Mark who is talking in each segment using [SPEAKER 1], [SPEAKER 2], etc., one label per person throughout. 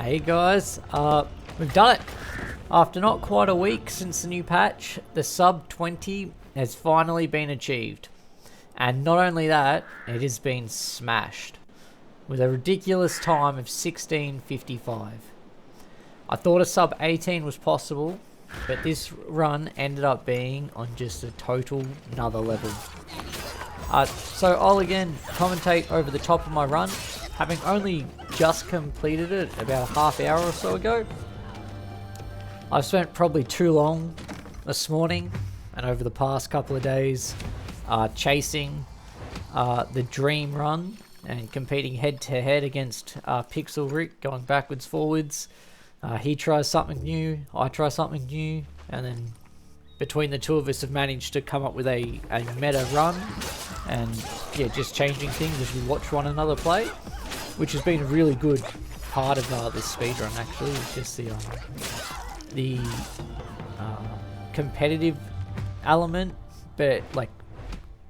[SPEAKER 1] Hey guys, we've done it. After not quite a week since the new patch, the sub 20 has finally been achieved. And not only that, it has been smashed with a ridiculous time of 16:55. I thought a sub 18 was possible, but this run ended up being on just a total another level. So I'll again commentate over the top of my run, having only just completed it about a half hour or so ago. I've spent probably too long this morning and over the past couple of days chasing the dream run and competing head to head against Pixel Rick, going backwards, forwards. He tries something new, I try something new, and then between the two of us have managed to come up with a meta run, and yeah, just changing things as we watch one another play, which has been a really good part of this speedrun actually. It's just the competitive element, but like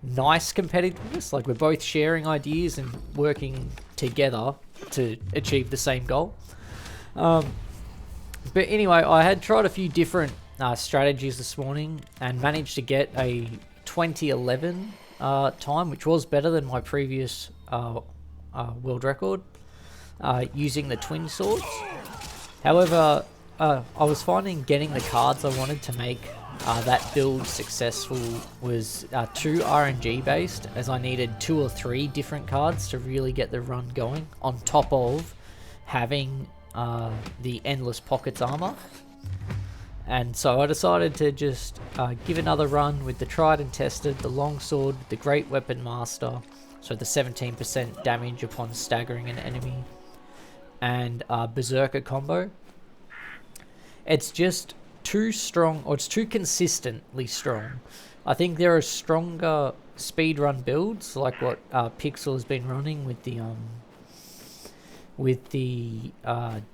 [SPEAKER 1] nice competitiveness, like we're both sharing ideas and working together to achieve the same goal. But anyway, I had tried a few different strategies this morning and managed to get a 2011 time, which was better than my previous world record, using the twin swords. However, I was finding getting the cards I wanted to make that build successful was too RNG based, as I needed 2 or 3 different cards to really get the run going, on top of having the Endless Pockets armor. And so I decided to just give another run with the tried and tested, the longsword, the Great Weapon Master, so the 17% damage upon staggering an enemy, and Berserker combo. It's just too strong, or it's too consistently strong. I think there are stronger speedrun builds, like what Pixel has been running with the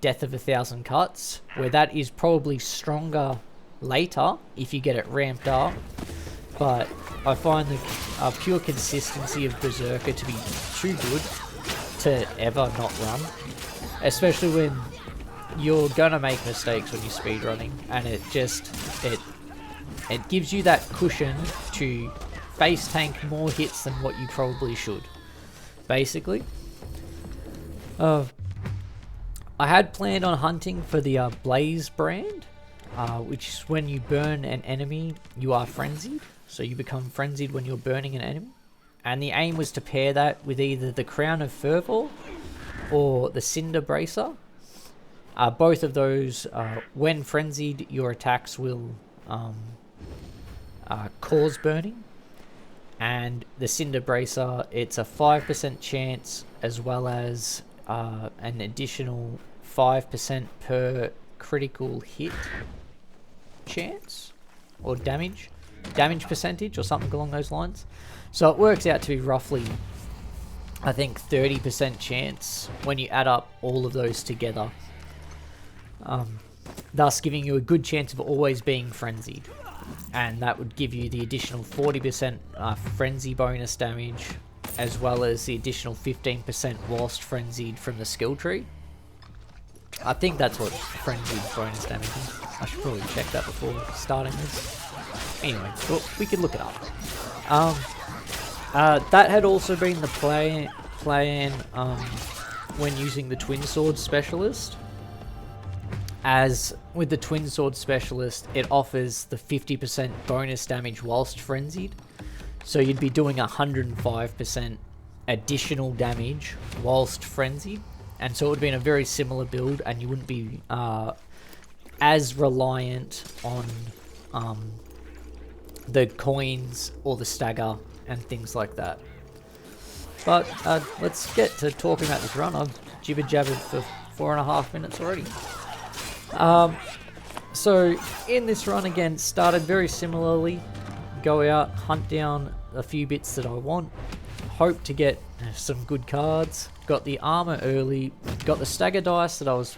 [SPEAKER 1] Death of 1,000 Cuts, where that is probably stronger later if you get it ramped up. But I find the pure consistency of Berserker to be too good to ever not run, especially when you're gonna make mistakes when you're speedrunning, and it gives you that cushion to face tank more hits than what you probably should, basically. I had planned on hunting for the Blaze brand, which is when you burn an enemy, you are frenzied. So you become frenzied when you're burning an enemy. And the aim was to pair that with either the Crown of Fervor or the Cinder Bracer. Both of those, when frenzied, your attacks will cause burning. And the Cinder Bracer, it's a 5% chance, as well as an additional 5% per critical hit chance, or damage percentage, or something along those lines. So it works out to be roughly, I think, 30% chance when you add up all of those together, thus giving you a good chance of always being frenzied. And that would give you the additional 40% frenzy bonus damage, as well as the additional 15% whilst frenzied from the skill tree. I think that's what frenzied bonus damage is. I should probably check that before starting this. Anyway, well, we can look it up. That had also been the plan when using the Twin Sword Specialist. As with the Twin Sword Specialist, it offers the 50% bonus damage whilst frenzied. So you'd be doing 105% additional damage whilst frenzied. And so it would have been a very similar build, and you wouldn't be as reliant on the coins or the stagger and things like that. But let's get to talking about this run. I've jibber-jabbered for 4.5 minutes already. So in this run again, started very similarly. Go out, hunt down a few bits that I want, hope to get some good cards. Got the armor early, got the stagger dice that I was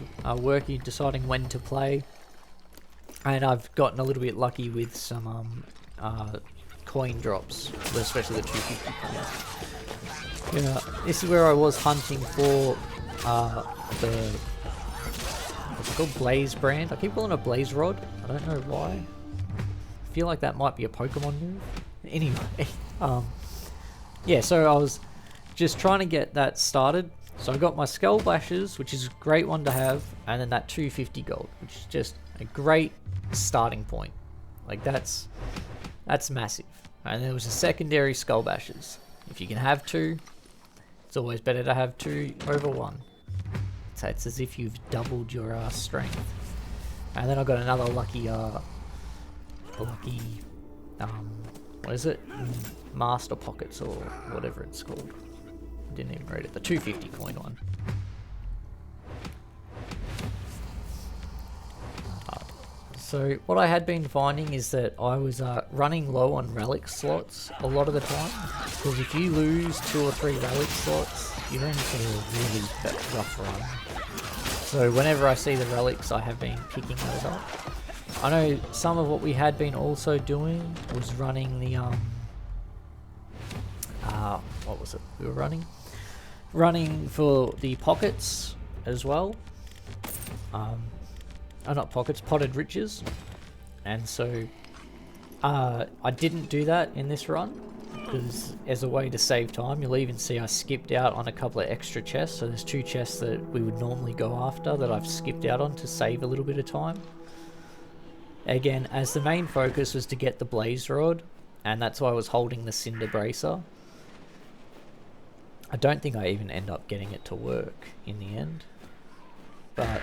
[SPEAKER 1] deciding when to play, and I've gotten a little bit lucky with some coin drops, especially the 250 coins. Yeah, this is where I was hunting for the It's called Blaze Brand. I keep calling it Blaze Rod. I don't know why. I feel like that might be a Pokemon move. Anyway, yeah, so I was just trying to get that started. So I got my Skull Bashes, which is a great one to have, and then that 250 gold, which is just a great starting point. Like that's massive. And there was a secondary Skull Bashes. If you can have 2, it's always better to have 2 over 1. So it's as if you've doubled your strength. And then I got another lucky, what is it? Master Pockets or whatever it's called. Didn't even read it. The 250 coin one. So what I had been finding is that I was running low on relic slots a lot of the time. Because if you lose 2 or 3 relic slots, you're in for a really rough run. So whenever I see the relics, I have been picking those up. I know some of what we had been also doing was running the what was it we were running? Running for the pockets as well. Not pockets, potted riches. And so I didn't do that in this run because as a way to save time. You'll even see I skipped out on a couple of extra chests. So there's 2 chests that we would normally go after that I've skipped out on to save a little bit of time. Again, as the main focus was to get the Blaze Rod, and that's why I was holding the Cinder Bracer. I don't think I even end up getting it to work in the end. But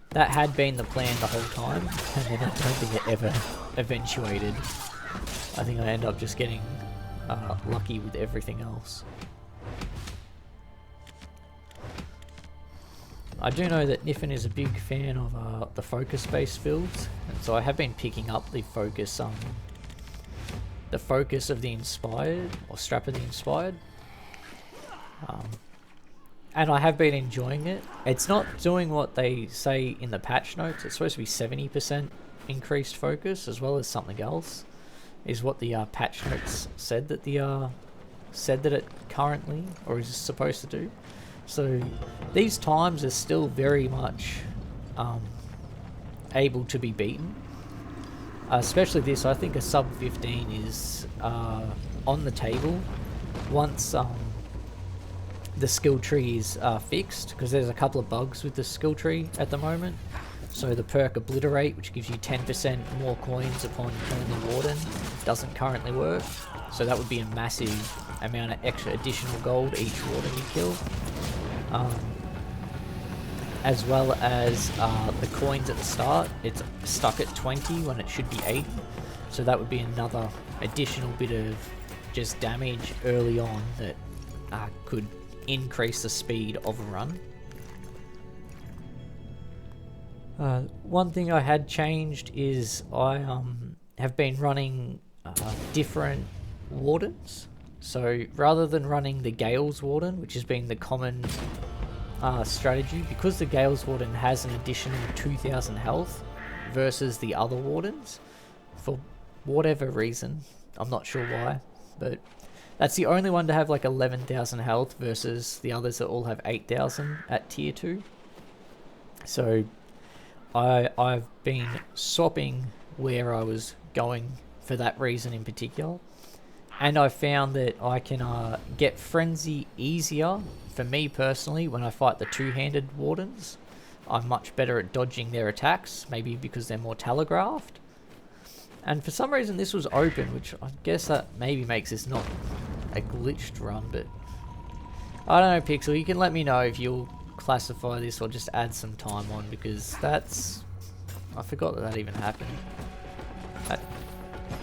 [SPEAKER 1] that had been the plan the whole time, and then I don't think it ever eventuated. I think I end up just getting lucky with everything else. I do know that Niffin is a big fan of the focus-based builds, and so I have been picking up the focus of the Inspired, or Strap of the Inspired. And I have been enjoying it. It's not doing what they say in the patch notes. It's supposed to be 70% increased focus, as well as something else, is what the patch notes said that it currently, or is supposed to do. So these times are still very much able to be beaten. Especially this, I think a sub 15 is on the table once the skill tree is fixed, because there's a couple of bugs with the skill tree at the moment. So the perk Obliterate, which gives you 10% more coins upon killing the Warden, doesn't currently work. So that would be a massive amount of extra additional gold each Warden you kill. As well as the coins at the start, it's stuck at 20 when it should be 80. So that would be another additional bit of just damage early on that could increase the speed of a run. One thing I had changed is I have been running different Wardens. So rather than running the Gale's Warden, which has been the common strategy, because the Gale's Warden has an additional 2,000 health versus the other Wardens, for whatever reason, I'm not sure why, but that's the only one to have like 11,000 health versus the others that all have 8,000 at tier 2. So I've been swapping where I was going for that reason in particular. And I found that I can get Frenzy easier, for me personally, when I fight the 2-handed Wardens. I'm much better at dodging their attacks, maybe because they're more telegraphed. And for some reason this was open, which I guess that maybe makes this not a glitched run, but I don't know, Pixel, you can let me know if you'll classify this or just add some time on, because that's... I forgot that even happened.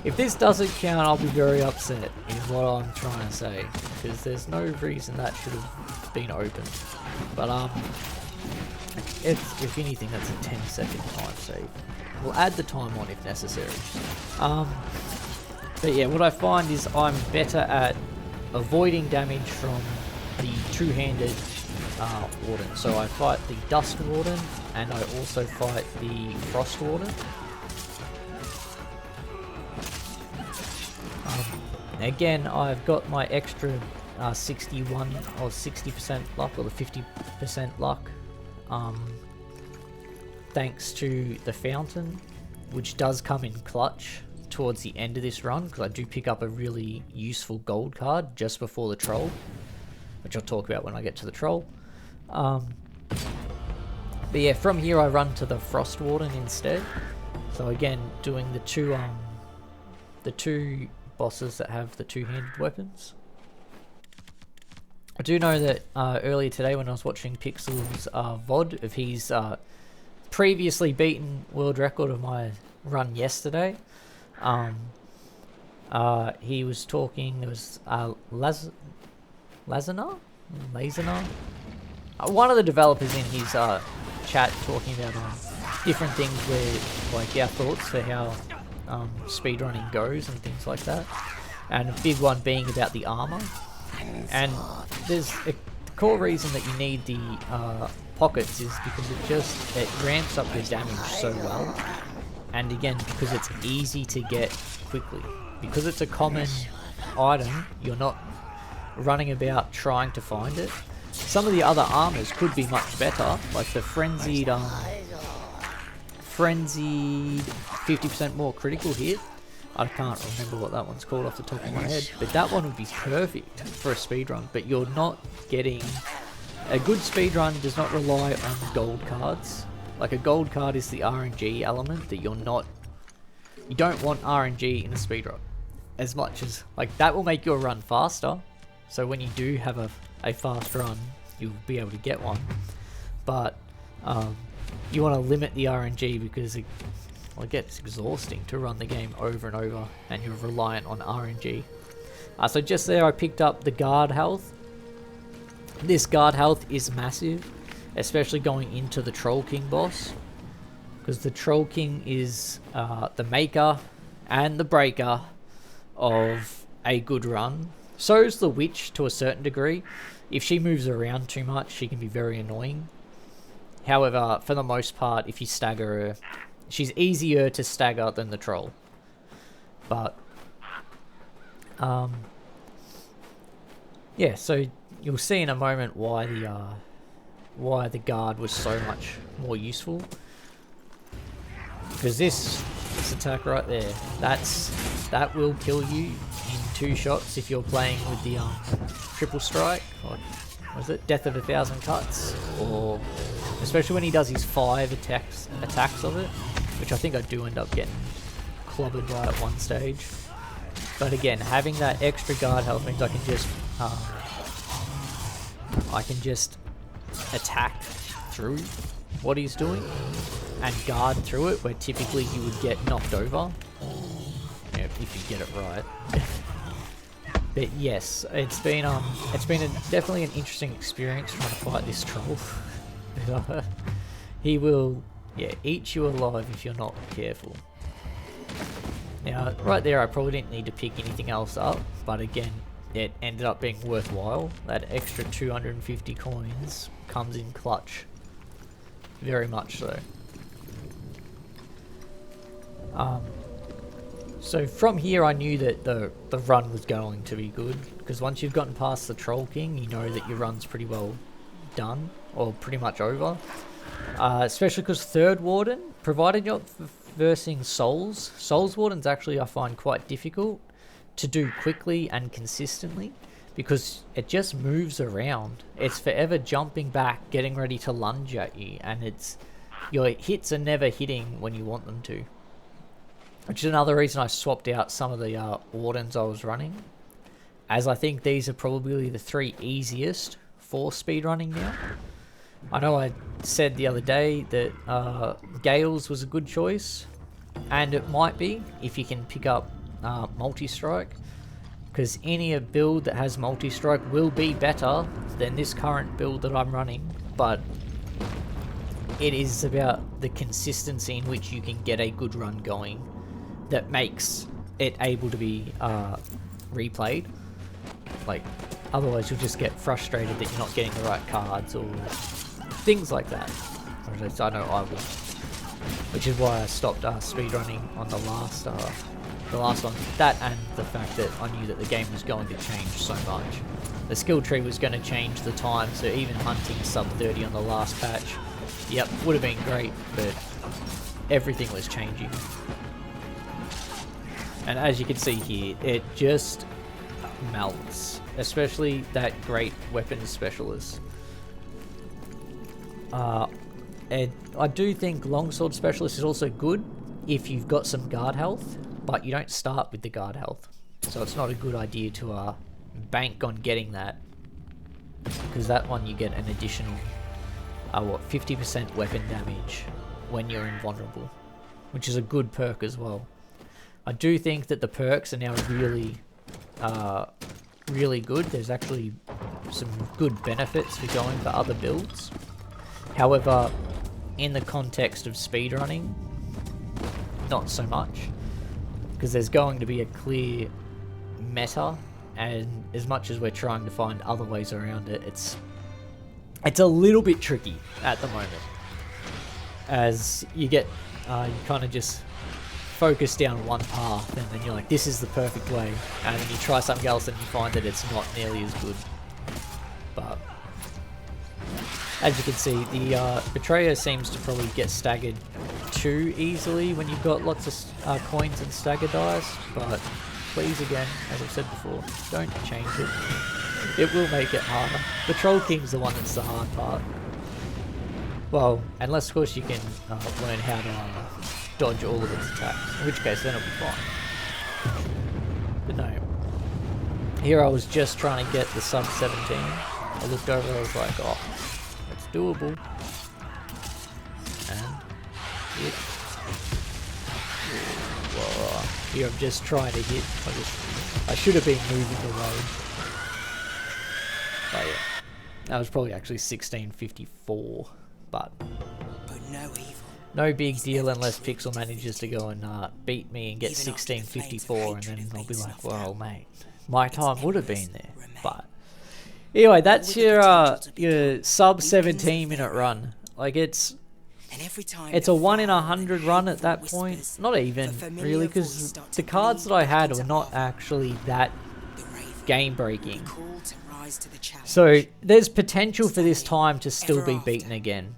[SPEAKER 1] If this doesn't count, I'll be very upset, is what I'm trying to say, because there's no reason that should have been opened. But if anything, that's a 10-second time save. We'll add the time on if necessary. But yeah, what I find is I'm better at avoiding damage from the 2-handed Warden. So I fight the Dusk Warden, and I also fight the Frost Warden. Again, I've got my extra 61 or 60% luck, or the 50% luck thanks to the fountain, which does come in clutch towards the end of this run, because I do pick up a really useful gold card just before the troll, which I'll talk about when I get to the troll. But yeah, from here I run to the Frost Warden instead. So again, doing the two bosses that have the two-handed weapons. I do know that earlier today when I was watching Pixel's VOD of his previously beaten world record of my run yesterday, he was talking, there was Lazana? One of the developers in his chat talking about different things where, like, our thoughts for how speedrunning goes and things like that. And a big one being about the armor. And there's a core reason that you need the pockets is because it ramps up your damage so well. And again, because it's easy to get quickly. Because it's a common item, you're not running about trying to find it. Some of the other armors could be much better, like the frenzied 50% more critical hit. I can't remember what that one's called off the top of my head, but that one would be perfect for a speedrun, but you're not getting... A good speedrun does not rely on gold cards. Like, a gold card is the RNG element that you're not... You don't want RNG in a speedrun as much as... Like, that will make your run faster, so when you do have a fast run, you'll be able to get one. But you want to limit the RNG because it gets exhausting to run the game over and over, and you're reliant on RNG. So just there I picked up the guard health. This guard health is massive, especially going into the Troll King boss, because the Troll King is the maker and the breaker of a good run. So is the Witch to a certain degree. If she moves around too much, she can be very annoying. However, for the most part, if you stagger her, she's easier to stagger than the Troll. But, yeah, so you'll see in a moment why the guard was so much more useful. Because this attack right there, that will kill you in 2 shots if you're playing with the triple strike, or was it Death of 1,000 Cuts, or especially when he does his 5 attacks of it, which I think I do end up getting clobbered by at one stage. But again, having that extra guard health means I can just attack through what he's doing and guard through it, where typically you would get knocked over. Yeah, if you get it right. But yes, it's been definitely an interesting experience trying to fight this troll. He will, yeah, eat you alive if you're not careful. Now, right there, I probably didn't need to pick anything else up, but again, it ended up being worthwhile. That extra 250 coins comes in clutch. Very much so. So from here I knew that the run was going to be good, because once you've gotten past the Troll King, you know that your run's pretty well done, or pretty much over. Especially because Third Warden, provided you're versing Souls Wardens actually I find quite difficult to do quickly and consistently, because it just moves around. It's forever jumping back, getting ready to lunge at you, and your hits are never hitting when you want them to. Which is another reason I swapped out some of the Wardens I was running, as I think these are probably the 3 easiest for speedrunning now. I know I said the other day that Gales was a good choice, and it might be if you can pick up multi-strike, because any build that has multi-strike will be better than this current build that I'm running, but it is about the consistency in which you can get a good run going that makes it able to be replayed. Like, otherwise you'll just get frustrated that you're not getting the right cards or things like that. Or at least I know I will. Which is why I stopped speedrunning on the last one. That, and the fact that I knew that the game was going to change so much. The skill tree was going to change the time, so even hunting sub 30 on the last patch Yep, would have been great, but everything was changing. And as you can see here, it just melts, especially that great weapons specialist. And I do think longsword specialist is also good if you've got some guard health, but you don't start with the guard health, so it's not a good idea to bank on getting that, because that one you get an additional 50% weapon damage when you're invulnerable, which is a good perk as well. I do think that the perks are now really really good. There's actually some good benefits for going for other builds. However, in the context of speedrunning, not so much, because there's going to be a clear meta, and as much as we're trying to find other ways around it, it's a little bit tricky at the moment, as you get you kind of just focus down one path, and then you're like, this is the perfect way, and then you try something else and you find that it's not nearly as good. But as you can see, the Betrayer seems to probably get staggered too easily when you've got lots of coins and stagger dice, but please, again, as I've said before, don't change it. It will make it harder. The Troll King's the one that's the hard part. Well, unless of course you can learn how to dodge all of its attacks, in which case then it'll be fine. But no. Here I was just trying to get the sub 17. I looked over, I was like, oh, it's doable. And hit. Whoa. Here I'm just trying to hit. I should have been moving away. But yeah. That was probably actually 1654, but
[SPEAKER 2] no evil.
[SPEAKER 1] No big deal unless Pixel manages to go and beat me and get 1654, and then I'll be like, well, mate, my time would have been there. But anyway, that's your sub 17 minute run. Like, it's a 1 in 100 run at that point. Not even really, because the cards that I had were not actually that game breaking. So there's potential for this time to still be beaten again.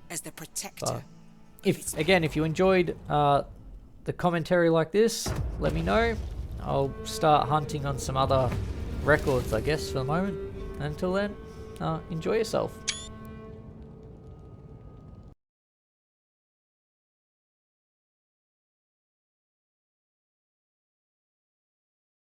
[SPEAKER 1] But if you enjoyed the commentary like this, let me know. I'll start hunting on some other records, I guess, for the moment. Until then, enjoy yourself.